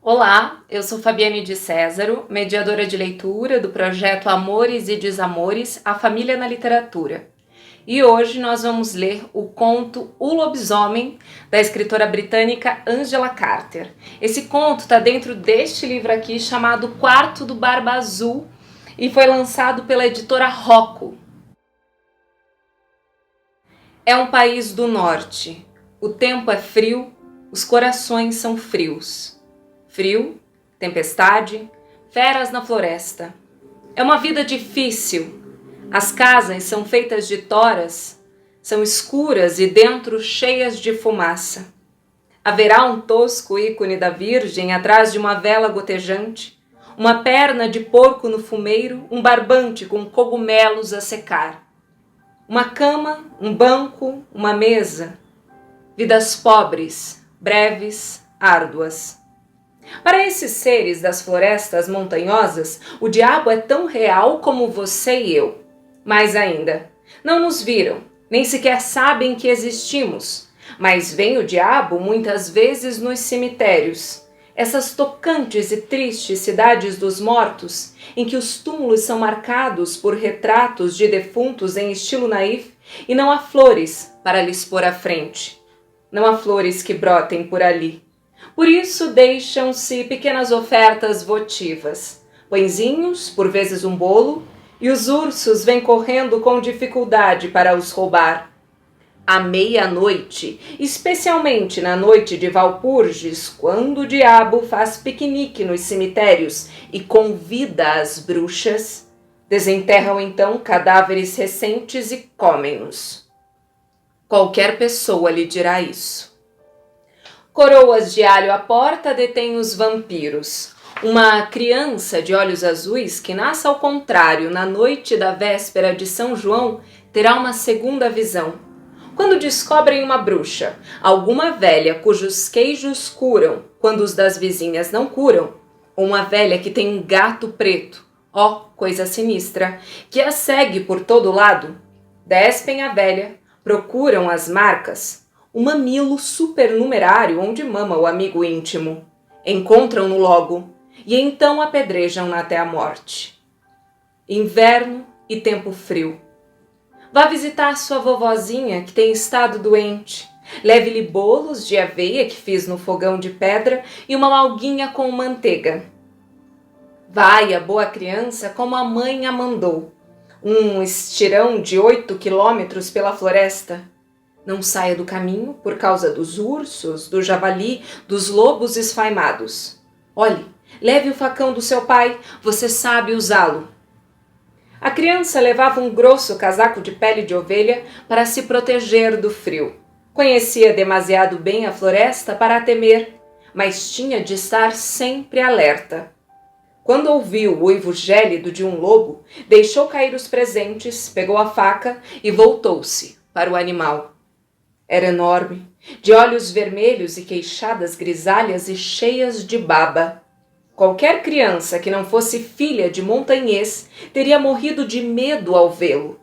Olá, eu sou Fabiane de Césaro, mediadora de leitura do projeto Amores e Desamores, a Família na Literatura. E hoje nós vamos ler o conto O Lobisomem, da escritora britânica Angela Carter. Esse conto está dentro deste livro aqui chamado Quarto do Barba Azul e foi lançado pela editora Rocco. É um país do norte. O tempo é frio, os corações são frios. Frio, tempestade, feras na floresta. É uma vida difícil. As casas são feitas de toras, são escuras e dentro cheias de fumaça. Haverá um tosco ícone da Virgem atrás de uma vela gotejante, uma perna de porco no fumeiro, um barbante com cogumelos a secar. Uma cama, um banco, uma mesa. Vidas pobres, breves, árduas. Para esses seres das florestas montanhosas, o diabo é tão real como você e eu. Mais ainda, não nos viram, nem sequer sabem que existimos, mas vem o diabo muitas vezes nos cemitérios, essas tocantes e tristes cidades dos mortos, em que os túmulos são marcados por retratos de defuntos em estilo naif e não há flores para lhes pôr à frente. Não há flores que brotem por ali. Por isso deixam-se pequenas ofertas votivas, pãezinhos, por vezes um bolo, e os ursos vêm correndo com dificuldade para os roubar. À meia-noite, especialmente na noite de Valpurgis, quando o diabo faz piquenique nos cemitérios e convida as bruxas, desenterram então cadáveres recentes e comem-nos. Qualquer pessoa lhe dirá isso. Coroas de alho à porta detêm os vampiros. Uma criança de olhos azuis que nasce ao contrário na noite da véspera de São João terá uma segunda visão. Quando descobrem uma bruxa, alguma velha cujos queijos curam quando os das vizinhas não curam, ou uma velha que tem um gato preto, coisa sinistra, que a segue por todo lado, despem a velha, procuram as marcas, um mamilo supernumerário onde mama o amigo íntimo. Encontram-no logo e então apedrejam-na até a morte. Inverno e tempo frio. Vá visitar sua vovozinha que tem estado doente. Leve-lhe bolos de aveia que fiz no fogão de pedra e uma malguinha com manteiga. Vai a boa criança como a mãe a mandou. Um estirão de 8 quilômetros pela floresta. Não saia do caminho por causa dos ursos, do javali, dos lobos esfaimados. Olhe, leve o facão do seu pai, você sabe usá-lo. A criança levava um grosso casaco de pele de ovelha para se proteger do frio. Conhecia demasiado bem a floresta para a temer, mas tinha de estar sempre alerta. Quando ouviu o uivo gélido de um lobo, deixou cair os presentes, pegou a faca e voltou-se para o animal. Era enorme, de olhos vermelhos e queixadas grisalhas e cheias de baba. Qualquer criança que não fosse filha de montanhês teria morrido de medo ao vê-lo.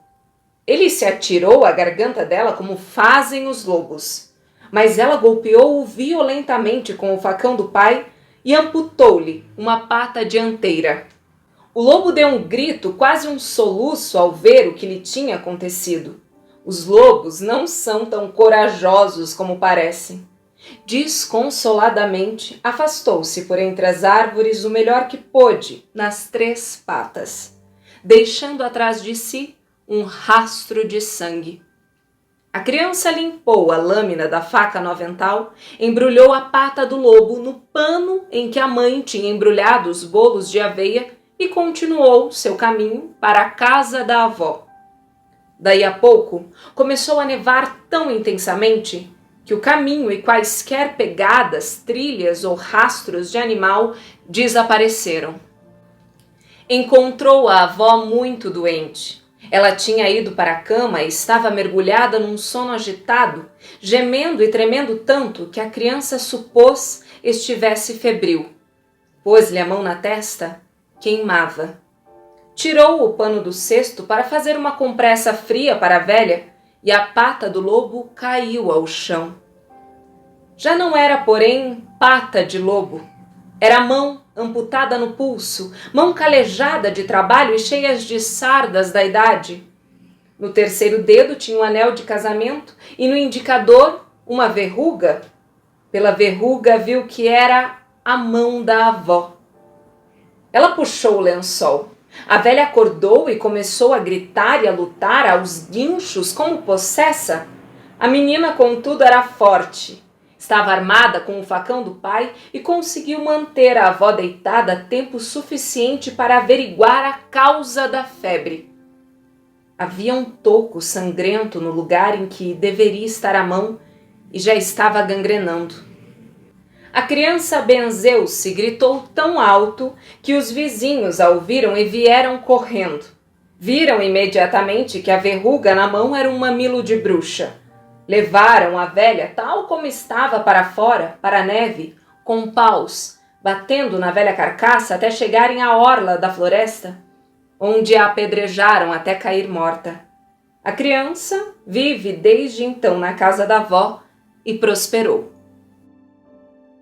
Ele se atirou à garganta dela como fazem os lobos, mas ela golpeou-o violentamente com o facão do pai e amputou-lhe uma pata dianteira. O lobo deu um grito, quase um soluço ao ver o que lhe tinha acontecido. Os lobos não são tão corajosos como parecem. Desconsoladamente, afastou-se por entre as árvores o melhor que pôde, nas 3 patas, deixando atrás de si um rastro de sangue. A criança limpou a lâmina da faca no avental, embrulhou a pata do lobo no pano em que a mãe tinha embrulhado os bolos de aveia e continuou seu caminho para a casa da avó. Daí a pouco, começou a nevar tão intensamente que o caminho e quaisquer pegadas, trilhas ou rastros de animal desapareceram. Encontrou a avó muito doente. Ela tinha ido para a cama e estava mergulhada num sono agitado, gemendo e tremendo tanto que a criança supôs estivesse febril. Pôs-lhe a mão na testa, queimava. Tirou o pano do cesto para fazer uma compressa fria para a velha e a pata do lobo caiu ao chão. Já não era, porém, pata de lobo, Era mão amputada no pulso, mão calejada de trabalho e cheias de sardas da idade. No terceiro dedo tinha um anel de casamento e no indicador uma verruga. Pela verruga viu que era a mão da avó. Ela puxou o lençol. A velha acordou e começou a gritar e a lutar aos guinchos como possessa. A menina, contudo, era forte. Estava armada com o facão do pai e conseguiu manter a avó deitada tempo suficiente para averiguar a causa da febre. Havia um toco sangrento no lugar em que deveria estar a mão e já estava gangrenando. A criança benzeu-se, gritou tão alto que os vizinhos a ouviram e vieram correndo. Viram imediatamente que a verruga na mão era um mamilo de bruxa. Levaram a velha tal como estava para fora, para a neve, com paus, batendo na velha carcaça até chegarem à orla da floresta, onde a apedrejaram até cair morta. A criança vive desde então na casa da avó e prosperou.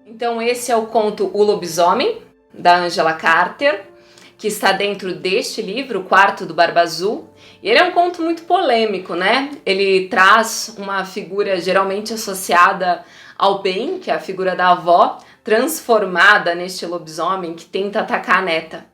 Então esse é o conto O Lobisomem, da Angela Carter, que está dentro deste livro, O Quarto do Barba Azul. E ele é um conto muito polêmico, né? Ele traz uma figura geralmente associada ao bem, que é a figura da avó, transformada neste lobisomem que tenta atacar a neta.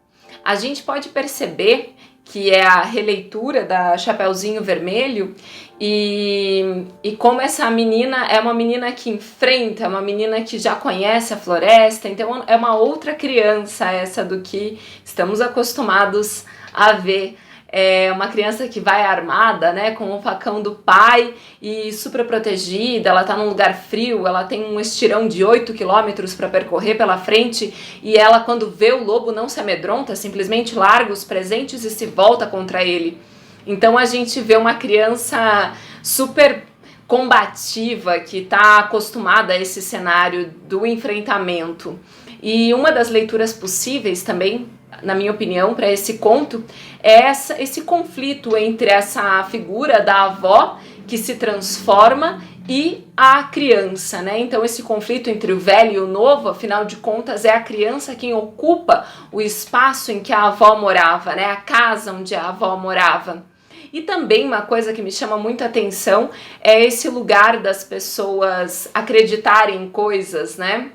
A gente pode perceber que é a releitura da Chapeuzinho Vermelho e como essa menina é uma menina que enfrenta, é uma menina que já conhece a floresta, então é uma outra criança essa do que estamos acostumados a ver. É uma criança que vai armada, né, com o facão do pai e super protegida, ela tá num lugar frio, ela tem um estirão de 8 quilômetros para percorrer pela frente e ela, quando vê o lobo, não se amedronta, simplesmente larga os presentes e se volta contra ele. Então a gente vê uma criança super combativa que está acostumada a esse cenário do enfrentamento. E uma das leituras possíveis também, na minha opinião, para esse conto é esse conflito entre essa figura da avó que se transforma e a criança, né? Então esse conflito entre o velho e o novo, afinal de contas, é a criança quem ocupa o espaço em que a avó morava, né? A casa onde a avó morava. E também uma coisa que me chama muita atenção é esse lugar das pessoas acreditarem em coisas, né?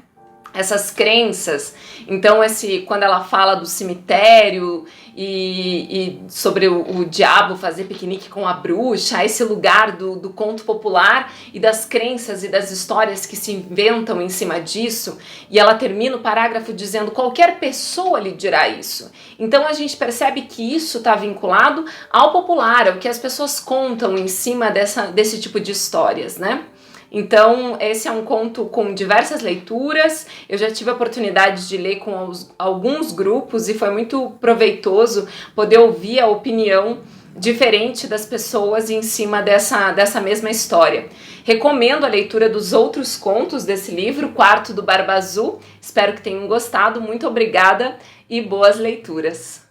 Essas crenças. Então quando ela fala do cemitério e sobre o diabo fazer piquenique com a bruxa, esse lugar do conto popular e das crenças e das histórias que se inventam em cima disso, e ela termina o parágrafo dizendo qualquer pessoa lhe dirá isso. Então a gente percebe que isso está vinculado ao popular, ao que as pessoas contam em cima desse tipo de histórias, né? Então esse é um conto com diversas leituras, eu já tive a oportunidade de ler com alguns grupos e foi muito proveitoso poder ouvir a opinião diferente das pessoas em cima dessa mesma história. Recomendo a leitura dos outros contos desse livro, Quarto do Barba Azul, espero que tenham gostado, muito obrigada e boas leituras!